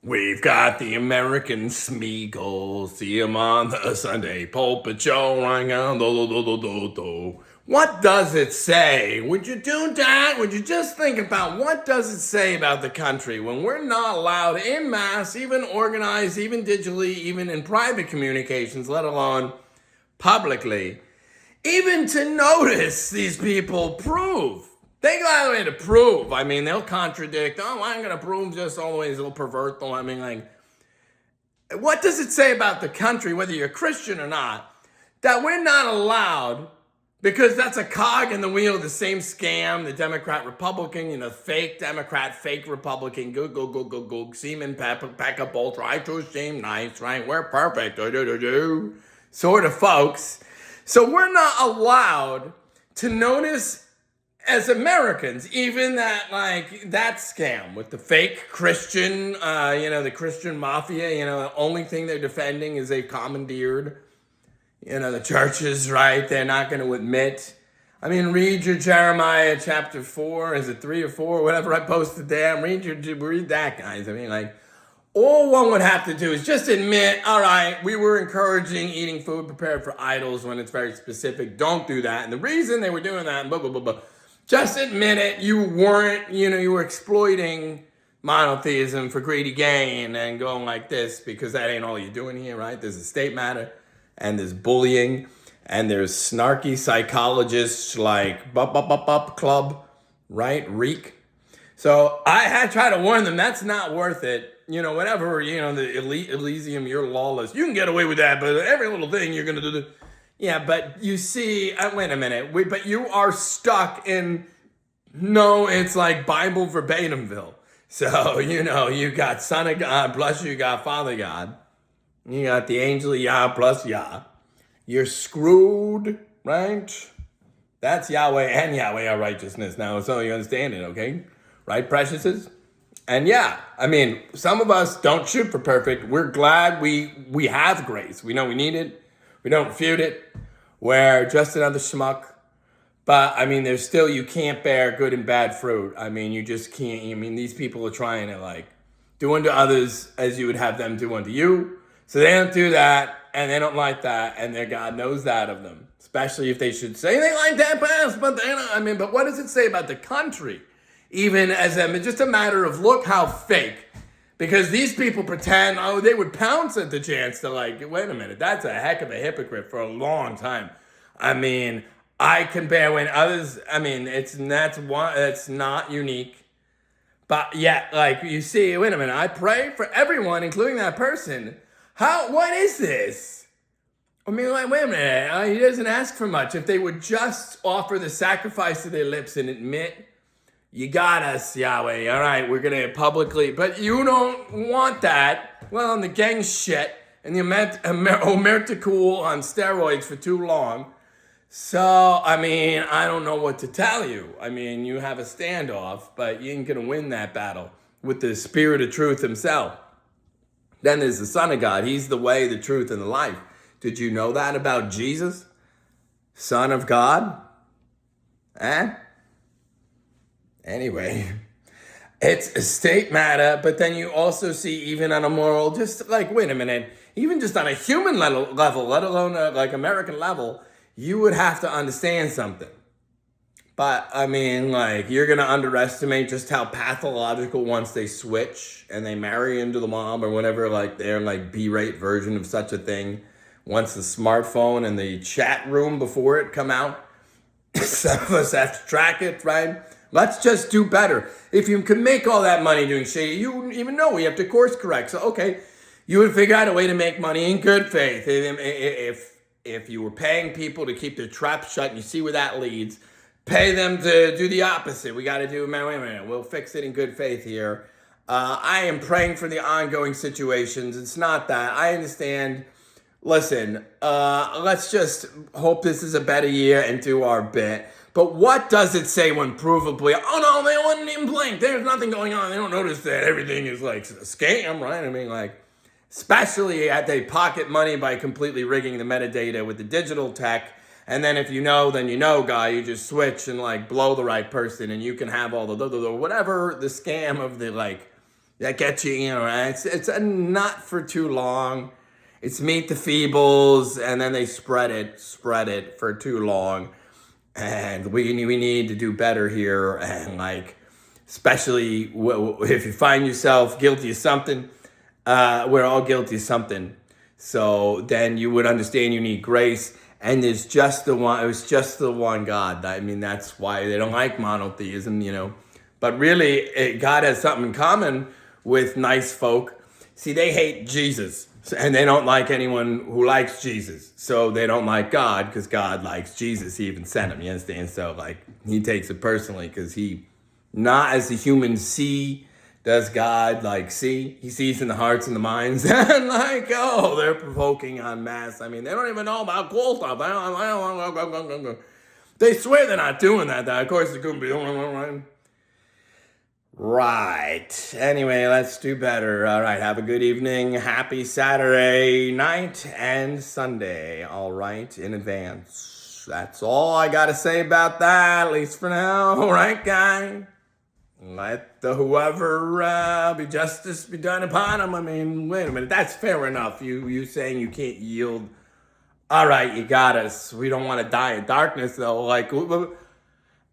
We've got the American Smeagol, see him on the Sunday pulpit show, right now, do. What does it say? Would you do that? Would you just think about what does it say about the country when we're not allowed in mass, even organized, even digitally, even in private communications, let alone publicly, even to notice these people prove. They got a way to prove. I mean, they'll contradict. Oh, I'm going to prove just always. They'll pervert them. I mean, like, what does it say about the country, whether you're Christian or not, that we're not allowed, because that's a cog in the wheel of the same scam, the Democrat-Republican, fake Democrat, fake Republican, go, semen, pack up, all try to seem nice, right? We're perfect, sort of folks. So we're not allowed to notice as Americans, even that scam with the fake Christian, the Christian mafia, the only thing they're defending is they've commandeered, the churches, right? They're not going to admit. I mean, read your Jeremiah chapter 4, is it 3 or 4, whatever I posted there. Read that, guys. I mean, all one would have to do is just admit, all right, we were encouraging eating food prepared for idols when it's very specific. Don't do that. And the reason they were doing that, blah, blah, blah, blah. Just admit it. You weren't, you were exploiting monotheism for greedy gain and going like this, because that ain't all you're doing here, right? There's a state matter, and there's bullying, and there's snarky psychologists like Club, right? Reek. So I had tried to warn them, that's not worth it. Whatever, the Elysium, you're lawless. You can get away with that, but every little thing you're going to do. Yeah, but you see, wait a minute, but you are stuck in, it's like Bible verbatimville. So, you got Son of God, plus you got Father God. You got the angel of Yah plus Yah. You're screwed, right? That's Yahweh and Yahweh are righteousness now, so you understand it, okay? Right, preciouses? And yeah, I mean, some of us don't shoot for perfect. We're glad we have grace. We know we need it. We don't feud it. We're just another schmuck. But, I mean, there's still, you can't bear good and bad fruit. I mean, you just can't. I mean, these people are trying to, do unto others as you would have them do unto you. So they don't do that, and they don't like that, and their God knows that of them. Especially if they should say they like that pass, but they don't. But what does it say about the country? Even as just a matter of look how fake. Because these people pretend, they would pounce at the chance to wait a minute, that's a heck of a hypocrite for a long time. I mean, I can bear when others, it's not unique. But yet, you see, wait a minute, I pray for everyone, including that person. What is this? I mean, wait a minute, he doesn't ask for much. If they would just offer the sacrifice of their lips and admit, you got us, Yahweh. All right, we're going to publicly. But you don't want that. Well, and the gang shit and the omerta cool on steroids for too long. So, I don't know what to tell you. You have a standoff, but you ain't going to win that battle with the Spirit of Truth himself. Then there's the Son of God. He's the way, the truth, and the life. Did you know that about Jesus? Son of God? Anyway, it's a state matter, but then you also see even on a moral, just wait a minute, even just on a human level, let alone American level, you would have to understand something. But, you're going to underestimate just how pathological once they switch and they marry into the mob or whatever, their B-rate version of such a thing. Once the smartphone and the chat room before it come out, some of us have to track it, right? Let's just do better. If you can make all that money doing shady, you wouldn't even know we have to course correct. So, okay, you would figure out a way to make money in good faith. If you were paying people to keep their traps shut, and you see where that leads, pay them to do the opposite. We got to do, wait a minute, we'll fix it in good faith here. I am praying for the ongoing situations. It's not that. I understand. Listen, let's just hope this is a better year and do our bit. But what does it say when provably, they wouldn't even blink. There's nothing going on. They don't notice that everything is a scam, right? Especially at they pocket money by completely rigging the metadata with the digital tech. And then if you know, then you know, guy, you just switch and blow the right person and you can have all the whatever the scam of the that gets you, it's a nut for too long. It's meet the feebles, and then they spread it for too long. And we need to do better here. And like, especially if you find yourself guilty of something, we're all guilty of something. So then you would understand you need grace. And there's just the one, it was just the one God. I mean, that's why they don't like monotheism, But really, God has something in common with nice folk. See, they hate Jesus. And they don't like anyone who likes Jesus. So they don't like God because God likes Jesus. He even sent him, you understand? So like, he takes it personally because he, not as the humans see, does God like see? He sees in the hearts and the minds. And like, oh, they're provoking en masse. I mean, they don't even know about cool stuff. They swear they're not doing that. Of course, it couldn't be. Right. Anyway, let's do better. All right. Have a good evening. Happy Saturday night and Sunday. All right. In advance. That's all I got to say about that, at least for now. All right, guy. Let the whoever be justice be done upon him. I mean, wait a minute. That's fair enough. You saying you can't yield. All right. You got us. We don't want to die in darkness, though. Like,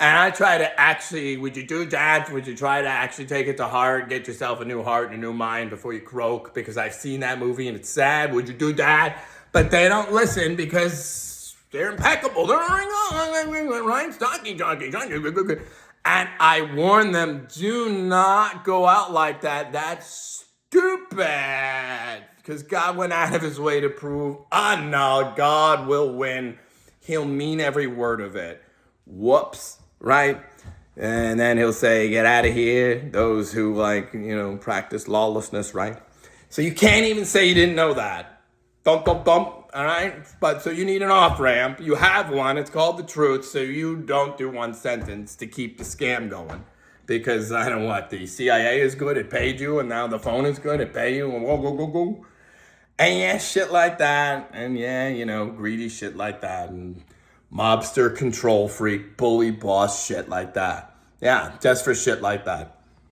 and I try to actually, would you do that? Would you try to actually take it to heart, get yourself a new heart and a new mind before you croak? Because I've seen that movie and it's sad. Would you do that? But they don't listen because they're impeccable. They're right? Stocking. And I warn them, do not go out like that. That's stupid. Because God went out of his way to prove, no, God will win. He'll mean every word of it. Whoops. Right? And then he'll say, get out of here. Those who practice lawlessness, right? So you can't even say you didn't know that. Thump. All right? But so you need an off-ramp. You have one. It's called the truth. So you don't do one sentence to keep the scam going. Because I don't know what, the CIA is good. It paid you. And now the phone is good. It pay you. And go. And yeah, shit like that. And yeah, greedy shit like that. And mobster, control freak, bully boss, shit like that. Yeah, just for shit like that.